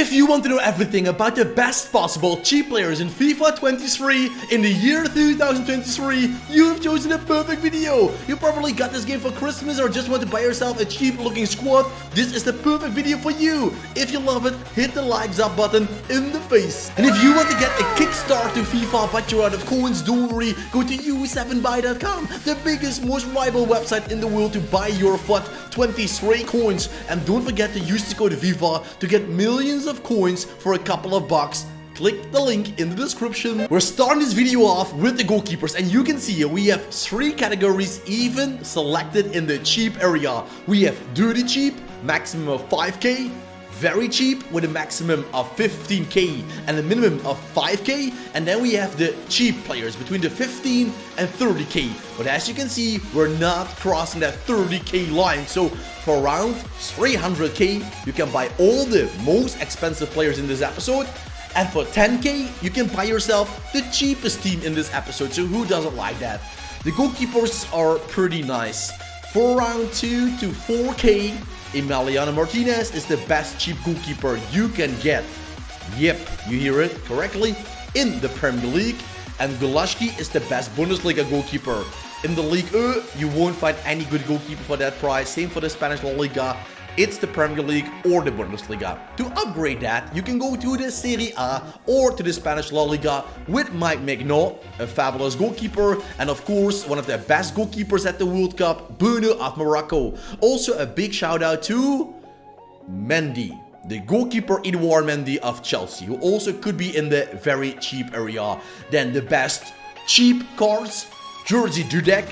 If you want to know everything about the best possible cheap players in FIFA 23 in the year 2023, you've chosen the perfect video. You probably got this game for Christmas or just want to buy yourself a cheap looking squad. This is the perfect video for you. If you love it, hit the likes up button in the face. And if you want to get a kickstart to FIFA but you're out of coins, don't worry, go to u7buy.com, the biggest, most reliable website in the world to buy your FUT 23 coins. And don't forget to use the code FIFA to get millions of coins for a couple of bucks. Click the link in the description. We're starting this video off with the goalkeepers, and you can see we have 3 categories even selected in the cheap area. We have dirty cheap, maximum of 5k, very cheap with a maximum of 15k and a minimum of 5k, and then we have the cheap players between the 15 and 30k. But as you can see, we're not crossing that 30k line, so for around 300k you can buy all the most expensive players in this episode, and for 10k you can buy yourself the cheapest team in this episode. So who doesn't like that? The goalkeepers are pretty nice. For around 2 to 4k, Emiliano Martinez is the best cheap goalkeeper you can get. Yep, you hear it correctly, in the Premier League. And Golaschki is the best Bundesliga goalkeeper. In the League you won't find any good goalkeeper for that price. Same for the Spanish La Liga. It's the Premier League or the Bundesliga. To upgrade that, you can go to the Serie A or to the Spanish La Liga with Mike Maignan, a fabulous goalkeeper, and of course one of the best goalkeepers at the World Cup, Bruno of Morocco. Also a big shout out to Mendy, the goalkeeper Edouard Mendy of Chelsea, who also could be in the very cheap area. Then the best cheap cards, Jerzy Dudek,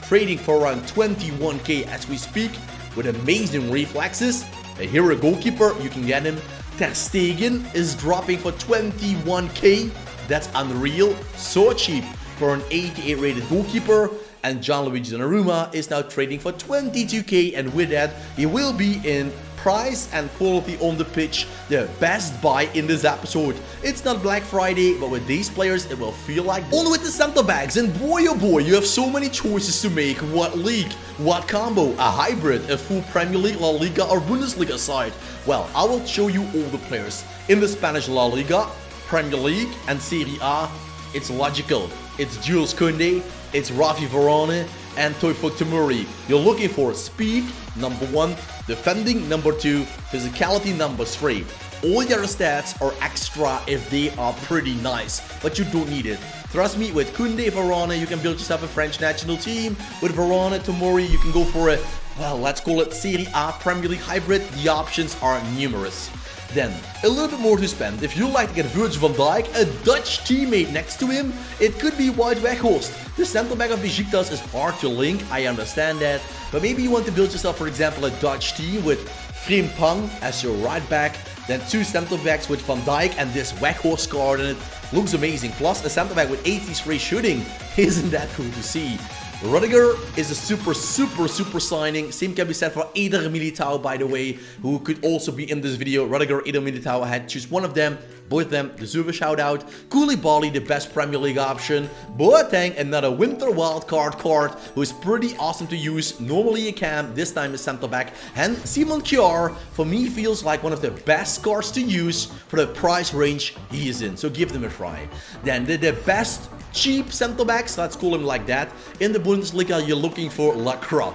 trading for around 21k as we speak, with amazing reflexes. A hero goalkeeper, you can get him. Ter Stegen is dropping for 21k. That's unreal. So cheap for an 88 rated goalkeeper. And Gianluigi Donnarumma is now trading for 22k, and with that he will be in price and quality on the pitch the best buy in this episode. It's not Black Friday, but with these players it will feel like. On with the center backs, and boy oh boy, you have so many choices to make. What league, what combo, a hybrid, a full Premier League, La Liga or Bundesliga side? Well, I will show you all the players. In the Spanish La Liga, Premier League and Serie A, it's logical. It's Jules Koundé, it's Rafi Varane and Tofik Tamuri. You're looking for speed, number 1, defending, number 2, physicality, number 3. All your stats are extra if they are pretty nice, but you don't need it. Trust me, with Koundé, Varane, you can build yourself a French national team. With Varane, Tamuri, you can go for a, well, let's call it Serie A Premier League hybrid. The options are numerous. Then, a little bit more to spend. If you like to get Virgil van Dijk, a Dutch teammate next to him, it could be Wout Weghorst. The center back of Besiktas is hard to link, I understand that, but maybe you want to build yourself, for example, a Dutch team with Frimpong as your right back, then 2 center backs with Van Dijk and this Weghorst card, and it looks amazing. Plus a center back with 83 shooting. Isn't that cool to see? Rudiger is a super signing. Same can be said for Eder Militao, by the way, who could also be in this video. Rudiger, Eder Militao, I had to choose one of them. Both of them deserve a shout out. Koulibaly, the best Premier League option. Boateng, another winter wildcard card, who is pretty awesome to use. Normally a cam, this time a center back. And Simon Kjaer, for me, feels like one of the best cards to use for the price range he is in. So give them a try. Then the best cheap center backs, let's call him like that. In the Bundesliga, you're looking for Lacroix.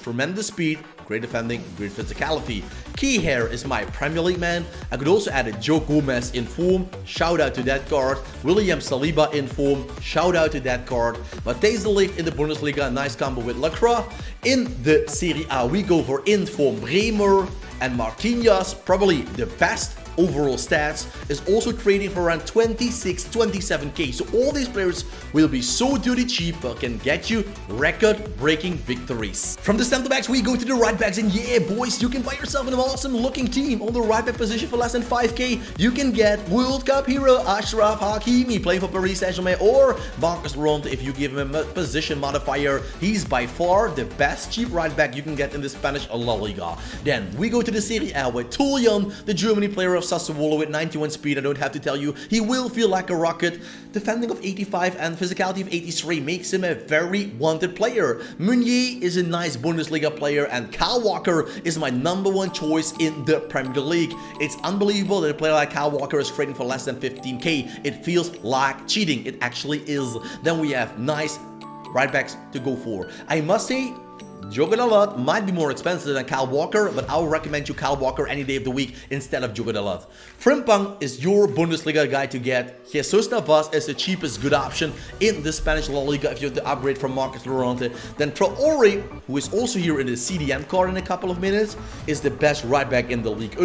Tremendous speed, great defending, great physicality. Key here is my Premier League man. I could also add a Joe Gomez in form, shout out to that card. William Saliba in form, shout out to that card. Matthijs de Ligt in the Bundesliga, nice combo with Lacroix. In the Serie A, we go for inform Bremer, and Marquinhos, probably the best overall stats, is also trading for around 26-27k. So all these players will be so dirty cheap but can get you record-breaking victories. From the center backs we go to the right backs, and yeah boys, you can buy yourself an awesome looking team. On the right back position for less than 5k you can get World Cup hero Achraf Hakimi playing for Paris Saint-Germain, or Marcus Llorente if you give him a position modifier. He's by far the best cheap right back you can get in the Spanish La Liga. Then we go to the Serie A with Tullian, the Germany player of Sassuolo with 91 speed. I don't have to tell you, he will feel like a rocket. Defending of 85 and physicality of 83 makes him a very wanted player. Meunier is a nice Bundesliga player, and Kyle Walker is my #1 choice in the Premier League. It's unbelievable that a player like Kyle Walker is trading for less than 15k. It feels like cheating. It actually is. Then we have nice right backs to go for. I must say, Diogo Dalot might be more expensive than Kyle Walker, but I would recommend you Kyle Walker any day of the week instead of Diogo Dalot. Frimpong is your Bundesliga guy to get. Jesus Navas is the cheapest good option in the Spanish La Liga if you have to upgrade from Marcus Llorente. Then Traore, who is also here in the CDM card in a couple of minutes, is the best right back in the League.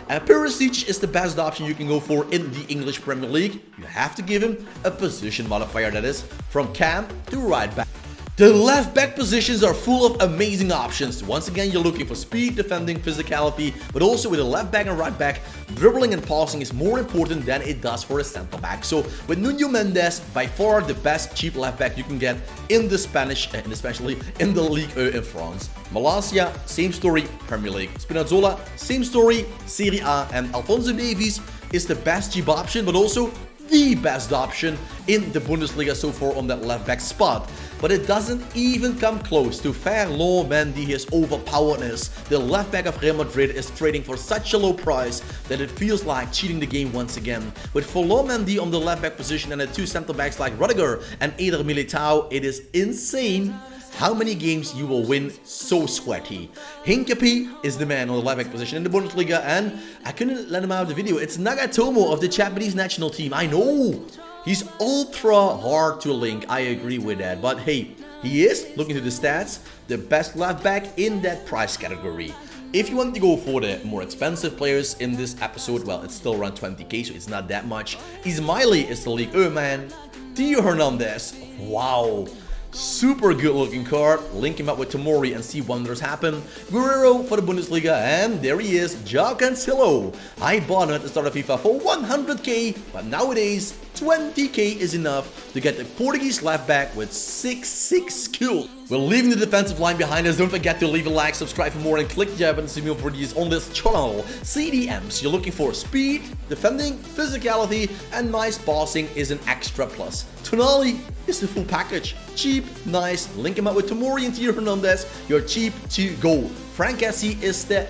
And Perisic is the best option you can go for in the English Premier League. You have to give him a position modifier, that is, from cam to right back. The left back positions are full of amazing options. Once again, you're looking for speed, defending, physicality, but also with a left back and right back, dribbling and passing is more important than it does for a center back. So with Nuno Mendes, by far the best cheap left back you can get in the Spanish, and especially in the Ligue 1 in France. Malacia, same story, Premier League. Spinazzola, same story, Serie A, and Alphonso Davies is the best cheap option, but also the best option in the Bundesliga so far on that left back spot. But it doesn't even come close to Ferland Mendy, his overpoweredness. The left back of Real Madrid is trading for such a low price that it feels like cheating the game once again. With Ferland Mendy on the left back position and the two center backs like Rudiger and Eder Militao, it is insane how many games you will win so sweaty. Hincapié is the man on the left back position in the Bundesliga, and I couldn't let him out of the video. It's Nagatomo of the Japanese national team. I know, he's ultra hard to link, I agree with that, but hey, he is, looking to the stats, the best left back in that price category. If you want to go for the more expensive players in this episode, well, it's still around 20k, so it's not that much. Ismaili is the Ligue 1 man. Theo Hernandez, wow. Super good looking card. Link him up with Tomori and see wonders happen. Guerrero for the Bundesliga, and there he is, João Cancelo. I bought him at the start of FIFA for 100k, but nowadays 20k is enough to get the Portuguese left back with 6 skills. We're leaving the defensive line behind us. Don't forget to leave a like, subscribe for more, and click the button to see more videos on this channel. CDMs, you're looking for speed, defending, physicality, and nice passing is an extra plus. Tonali is the full package. Cheap, nice, link him up with Tomori and Theo Hernandez. You're cheap to go. Frank Kessie is the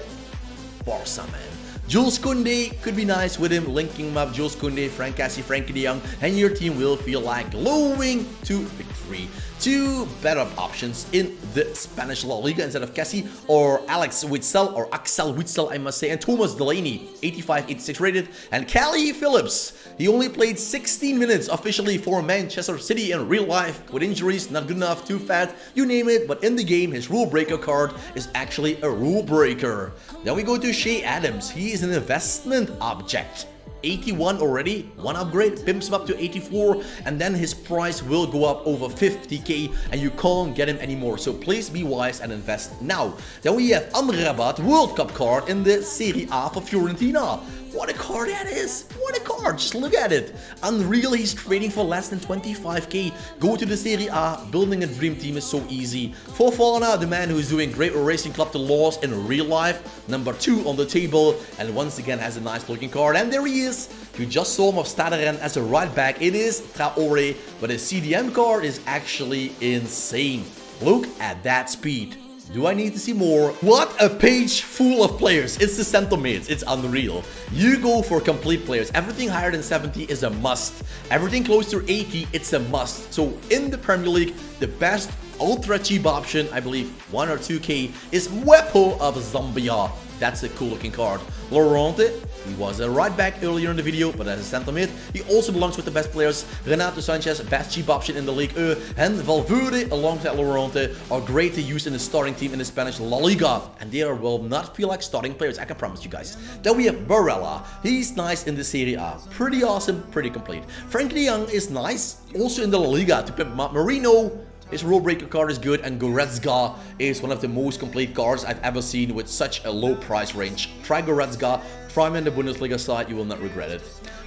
Barca man. Jules Koundé could be nice with him, linking him up, Jules Koundé, Frank Kessie, Frankie de Jong, and your team will feel like glowing to victory. Two better options in the Spanish La Liga instead of Kessie, or Alex Witsel, or Axel Witsel I must say, and Thomas Delaney, 85, 86 rated, and Callie Phillips. He only played 16 minutes officially for Manchester City in real life, with injuries, not good enough, too fat, you name it, but in the game his rule breaker card is actually a rule breaker. Then we go to Shea Adams. He is an investment object. 81 already, one upgrade, pimps him up to 84, and then his price will go up over 50k, and you can't get him anymore. So please be wise and invest now. Then we have Amrabat World Cup card in the Serie A for Fiorentina. What a card that is! What a card! Just look at it! Unreal, he's trading for less than 25k. Go to the Serie A, building a dream team is so easy. Fofana, the man who is doing great Racing Club to loss in real life, #2 on the table, and once again has a nice looking card. And there he is! You just saw him of Staderen as a right back. It is Traore, but his CDM card is actually insane. Look at that speed. Do I need to see more? What a page full of players. It's the center mids. It's unreal. You go for complete players. Everything higher than 70 is a must. Everything close to 80, it's a must. So in the Premier League, the best ultra cheap option, I believe 1 or 2k, is Mwepo of Zambia. That's a cool looking card. Llorente, he was a right back earlier in the video, but as a center mid, he also belongs with the best players. Renato Sanchez, best cheap option in the Ligue 1, and Valverde alongside Llorente are great to use in the starting team in the Spanish La Liga, and they will not feel like starting players, I can promise you guys. Then we have Barella. He's nice in the Serie A, pretty awesome, pretty complete. Frankie de Jong is nice, also in the La Liga to pimp him up. Marino, his rule breaker card is good, and Goretzka is one of the most complete cards I've ever seen with such a low price range. Try Goretzka, try him in the Bundesliga side, you will not regret it.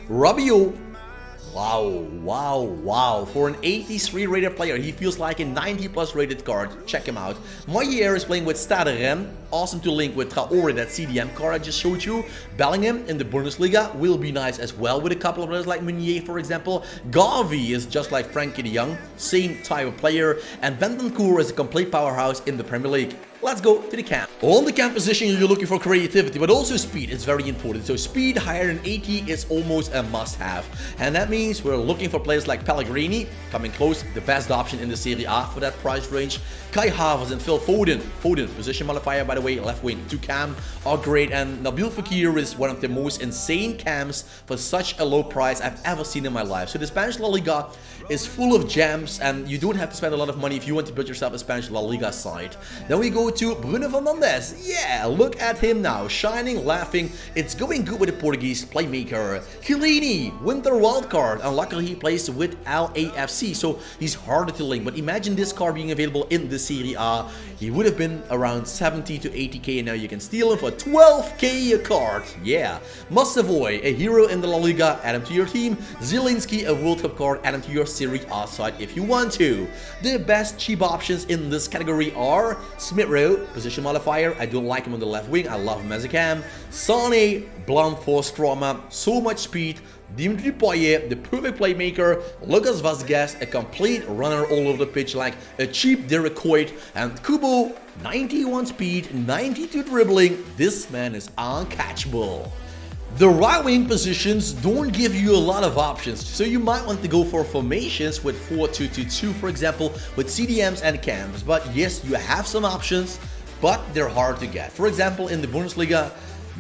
Rabiot, Wow. For an 83 rated player, he feels like a 90 plus rated card. Check him out. Moyer is playing with Stade. Awesome to link with Traoré, that CDM card I just showed you. Bellingham in the Bundesliga will be nice as well with a couple of players like Meunier, for example. Garvey is just like Frankie de Jong, same type of player. And Bentancur is a complete powerhouse in the Premier League. Let's go to the camp. On the camp position, you're looking for creativity, but also speed. It's very important. So speed higher than 80 is almost a must-have. And that means we're looking for players like Pellegrini, coming close, the best option in the Serie A for that price range. Kai Havertz and Phil Foden. Position modifier, by the way, left wing, 2 cam are great. And Nabil Fekir is one of the most insane cams for such a low price I've ever seen in my life. So the Spanish La Liga is full of gems, and you don't have to spend a lot of money if you want to build yourself a Spanish La Liga side. Then we go to Bruno Fernandes. Yeah, look at him now, shining, laughing. It's going good with the Portuguese playmaker. Chiellini, winter wildcard, and luckily he plays with LAFC, so he's harder to link. But imagine this card being available in the Serie A. He would have been around 70 to 80k, and now you can steal him for 12k a card. Yeah, Mustavoy, a hero in the La Liga, add him to your team. Zielinski, a World Cup card, add him to your Serie A side if you want to. The best cheap options in this category are Smith-Rowe, position modifier. I don't like him on the left wing. I love him as a cam. Sane, blunt force trauma, so much speed. Dimitri Payet, the perfect playmaker. Lucas Vazquez, a complete runner all over the pitch like a cheap Derek Coit. And Kubo, 91 speed, 92 dribbling. This man is uncatchable. The right wing positions don't give you a lot of options, so you might want to go for formations with 4-2-2-2, for example, with CDMs and cams. But yes, you have some options, but they're hard to get. For example, in the Bundesliga,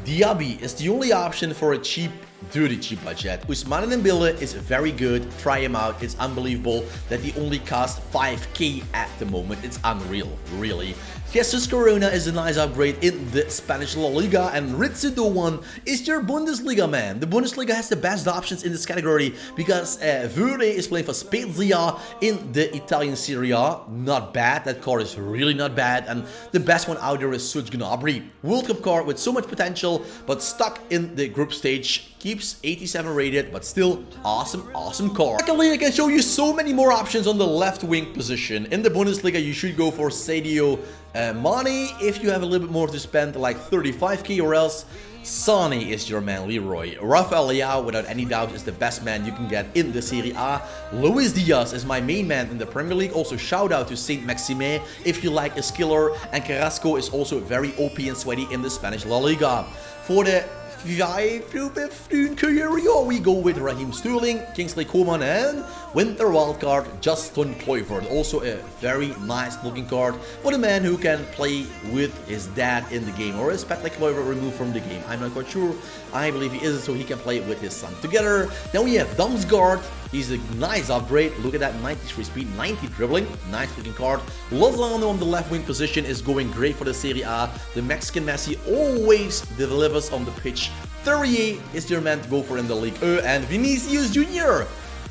Diaby is the only option for a cheap, dirty cheap budget. Ousmane Dembele is very good. Try him out. It's unbelievable that he only costs 5k at the moment. It's unreal, really. Jesus Corona is a nice upgrade in the Spanish La Liga, and Ritsu Doan is your Bundesliga man. The Bundesliga has the best options in this category because Verde is playing for Spezia in the Italian Serie A. Not bad. That card is really not bad, and the best one out there is Serge Gnabry. World Cup card with so much potential, but stuck in the group stage. Keeps 87 rated, but still awesome card. Luckily, I can show you so many more options on the left wing position. In the Bundesliga, you should go for Sadio Mane if you have a little bit more to spend, like 35k, or else Sane is your man, Leroy. Rafael Leao, without any doubt, is the best man you can get in the Serie A. Luis Diaz is my main man in the Premier League. Also, shout out to Saint-Maximin if you like a skiller. And Carrasco is also very OP and sweaty in the Spanish La Liga. For the 5 to 15 career, we go with Raheem Sterling, Kingsley Coman, and winter wildcard Justin Kluivert. Also a very nice looking card for the man who can play with his dad in the game, or is Patrick Kluivert removed from the game? I'm not quite sure. I believe he isn't, so he can play with his son together. Then we have Damsgaard. He's a nice upgrade. Look at that, 93 speed, 90 dribbling. Nice looking card. Lozano on the left wing position is going great for the Serie A. The Mexican Messi always delivers on the pitch. Thurier is your man to go for in the league. And Vinicius Jr.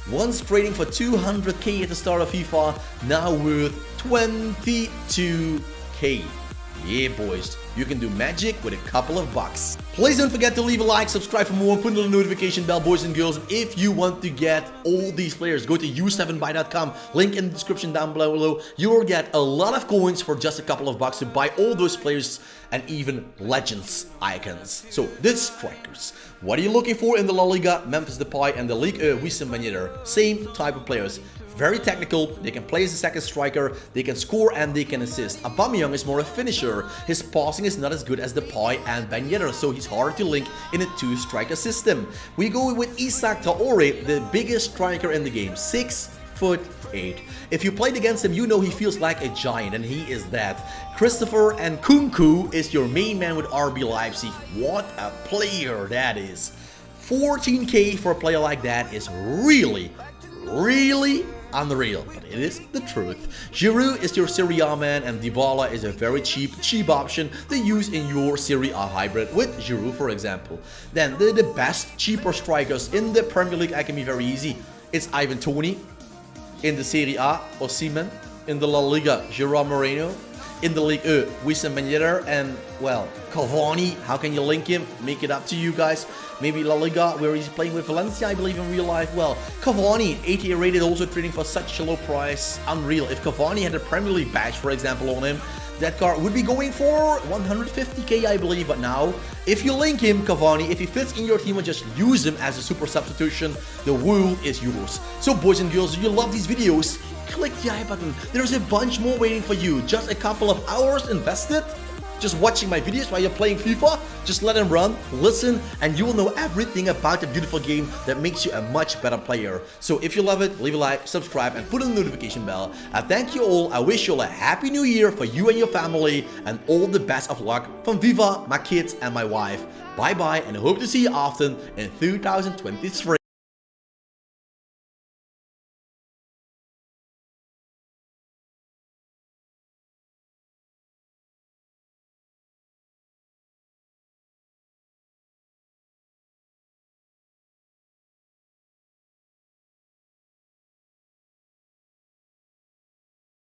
Once trading for 200k at the start of FIFA, now worth 22k. Yeah, boys, you can do magic with a couple of bucks. Please don't forget to leave a like, subscribe for more, put on the notification bell, boys and girls. And if you want to get all these players, go to u7buy.com, link in the description down below. You will get a lot of coins for just a couple of bucks to buy all those players and even legends icons. So, the strikers. What are you looking for in the La Liga? Memphis Depay and the Ligue 1 Wissam Ben Yedder. Same type of players. Very technical, they can play as a second striker, they can score and they can assist. Aubameyang is more a finisher. His passing is not as good as Depay and Ben Yedder, so he's hard to link in a two-striker system. We go with Isaac Traoré, the biggest striker in the game, 6'8". If you played against him, you know he feels like a giant, and he is that. Christopher Nkunku is your main man with RB Leipzig. What a player that is. 14k for a player like that is really unreal, but it is the truth. Giroud is your Serie A man, and Dybala is a very cheap option to use in your Serie A hybrid with Giroud, for example. Then the best cheaper strikers in the Premier League, I can be very easy. It's Ivan Toney in the Serie A, Osimhen in the La Liga, Gerard Moreno. in the league 1, Wissam Ben Yedder and, well, Cavani. How can you link him? Make it up to you guys. Maybe La Liga, where he's playing with Valencia, I believe, in real life. Well, Cavani, 88 rated, also trading for such a low price. Unreal. If Cavani had a Premier League badge, for example, on him, that card would be going for 150k, I believe. But now, if you link him, Cavani, if he fits in your team and just use him as a super substitution, the world is yours. So, boys and girls, if you love these videos, click the I button. There's a bunch more waiting for you. Just a couple of hours invested just watching my videos while you're playing FIFA. Just let them run, listen, and you will know everything about the beautiful game that makes you a much better player. So if you love it, leave a like, subscribe, and put on the notification bell. I thank you all. I wish you all a happy new year for you and your family, and all the best of luck from Viva, my kids, and my wife. Bye bye, and I hope to see you often in 2023.